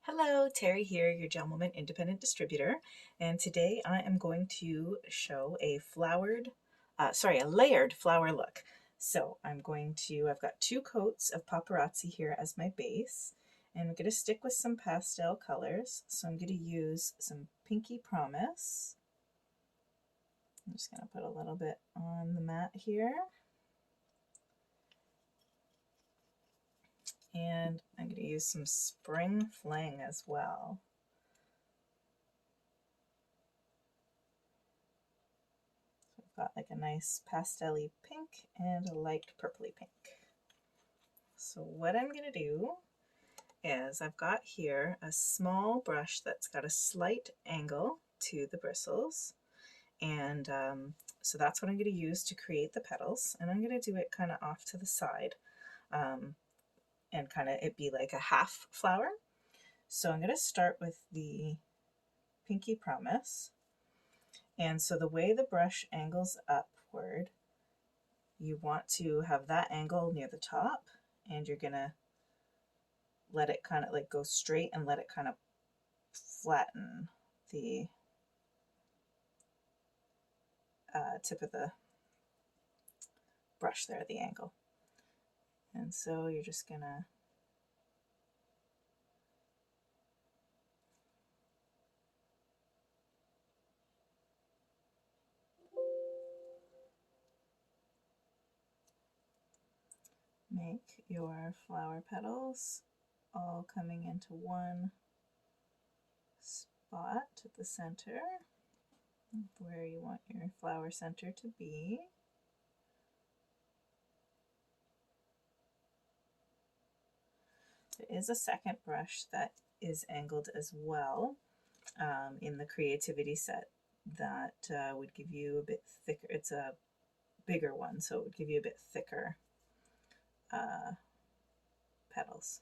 Hello, Terry here, your GelMoment independent distributor, and today I am going to show a layered flower look. So I've got 2 coats of Paparazzi here as my base, and I'm going to stick with some pastel colors. So I'm going to use some Pinky Promise. I'm just going to put a little bit on the mat here. And I'm going to use some Spring Fling as well. So I've got like a nice pastel-y pink and a light purpley pink. So what I'm going to do is I've got here a small brush that's got a slight angle to the bristles. And so that's what I'm going to use to create the petals. And I'm going to do it kind of off to the side and kind of it be like a half flower. So I'm going to start with the Pinky Promise. And so the way the brush angles upward, you want to have that angle near the top, and you're going to let it kind of like go straight and let it kind of flatten the tip of the brush there at the angle. And so you're just gonna make your flower petals all coming into one spot at the center where you want your flower center to be. There is a second brush that is angled as well in the creativity set that would give you a bit thicker. It's a bigger one, so it would give you a bit thicker petals.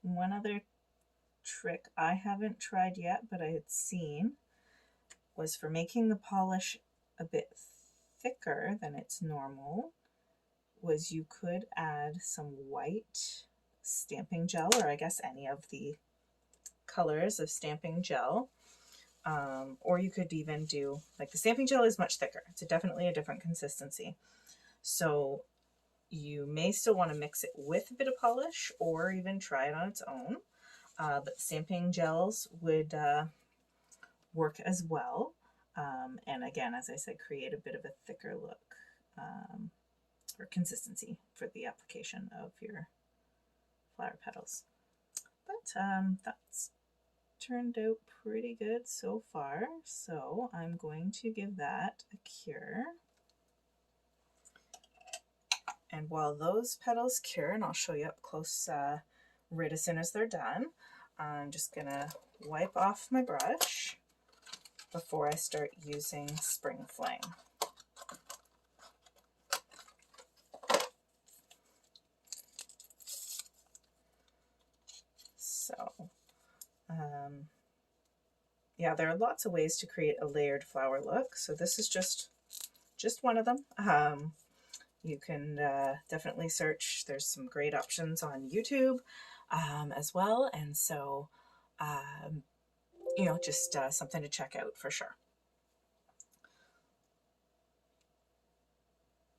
One other trick I haven't tried yet, but I had seen, was for making the polish a bit thicker than it's normal, was you could add some white stamping gel, or I guess any of the colors of stamping gel. Or you could even do, like the stamping gel is much thicker. It's definitely a different consistency. So you may still want to mix it with a bit of polish or even try it on its own. But stamping gels would work as well. And again, as I said, create a bit of a thicker look or consistency for the application of your flower petals. But that's turned out pretty good so far. So I'm going to give that a cure. And while those petals cure, and I'll show you up close right as soon as they're done, I'm just going to wipe off my brush before I start using Spring Fling. So, yeah, there are lots of ways to create a layered flower look. So this is just one of them. You can definitely search. There's some great options on YouTube as well. And so, you know, just something to check out for sure.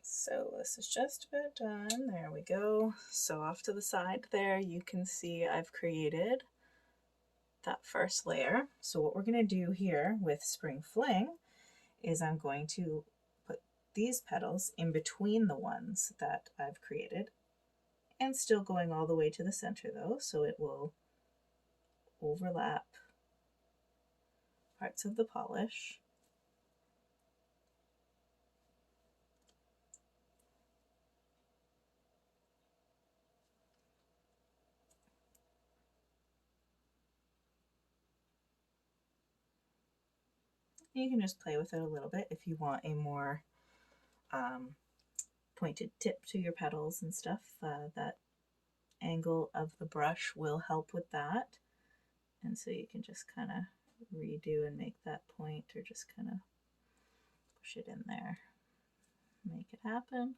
So this is just about done. There we go. So off to the side there, you can see I've created that first layer. So what we're going to do here with Spring Fling is I'm going to put these petals in between the ones that I've created, and still going all the way to the center though, so it will overlap parts of the polish. You can just play with it a little bit if you want a more pointed tip to your petals and stuff. That angle of the brush will help with that. And so you can just kind of redo and make that point, or just kind of push it in there, make it happen.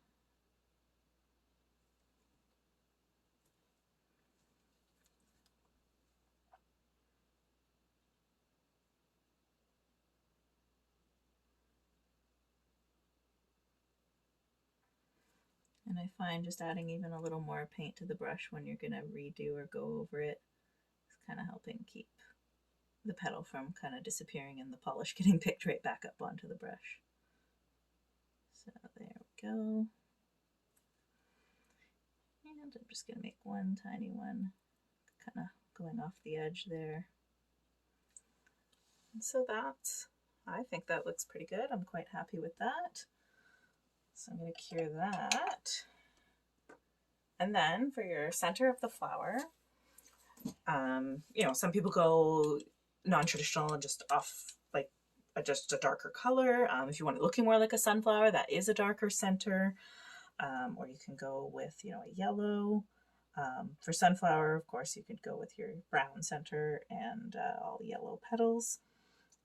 And I find just adding even a little more paint to the brush when you're going to redo or go over it is kind of helping keep the petal from kind of disappearing and the polish getting picked right back up onto the brush. So there we go. And I'm just going to make one tiny one kind of going off the edge there. And so I think that looks pretty good. I'm quite happy with that. So I'm going to cure that. And then for your center of the flower, you know, some people go non-traditional and just off like just a darker color. If you want it looking more like a sunflower, that is a darker center. Or you can go with, you know, a yellow. For sunflower, of course, you could go with your brown center and all yellow petals.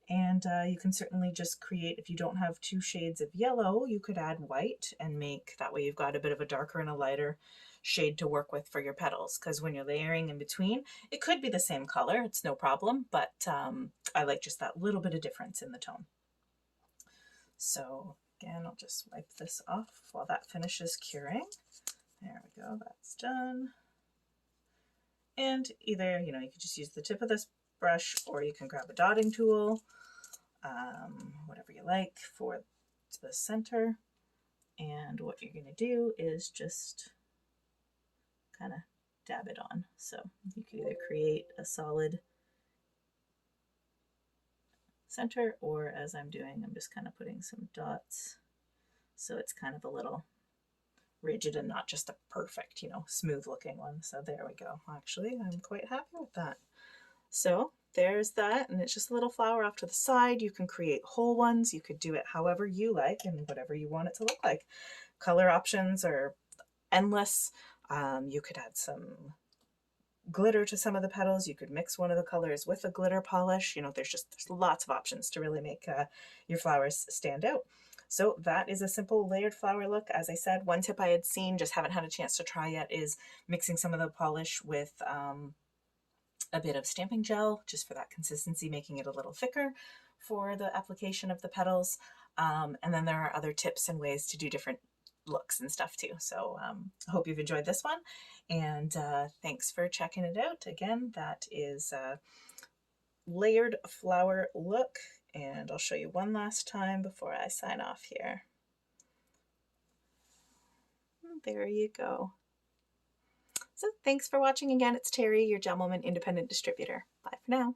And you can certainly just create, if you don't have two shades of yellow, you could add white and make, that way you've got a bit of a darker and a lighter shade to work with for your petals. Because when you're layering in between, it could be the same color, it's no problem, but I like just that little bit of difference in the tone. So again, I'll just wipe this off while that finishes curing. There we go, that's done. And either, you know, you could just use the tip of this brush or you can grab a dotting tool, whatever you like for the center. And what you're going to do is just kind of dab it on. So you can either create a solid center, or as I'm doing, I'm just kind of putting some dots so it's kind of a little rigid and not just a perfect, you know, smooth looking one. So there we go. Actually, I'm quite happy with that. So there's that, and it's just a little flower off to the side. You can create whole ones. You could do it however you like and whatever you want it to look like. Color options are endless. You could add some glitter to some of the petals. You could mix one of the colors with a glitter polish. You know, there's lots of options to really make your flowers stand out. So that is a simple layered flower look. As I said, one tip I had seen, just haven't had a chance to try yet, is mixing some of the polish with a bit of stamping gel, just for that consistency, making it a little thicker for the application of the petals. And then there are other tips and ways to do different looks and stuff too. So I hope you've enjoyed this one, and thanks for checking it out. Again, that is a layered flower look, and I'll show you one last time before I sign off here. There you go. So thanks for watching again. It's Terry, your GelMoment independent distributor. Bye for now.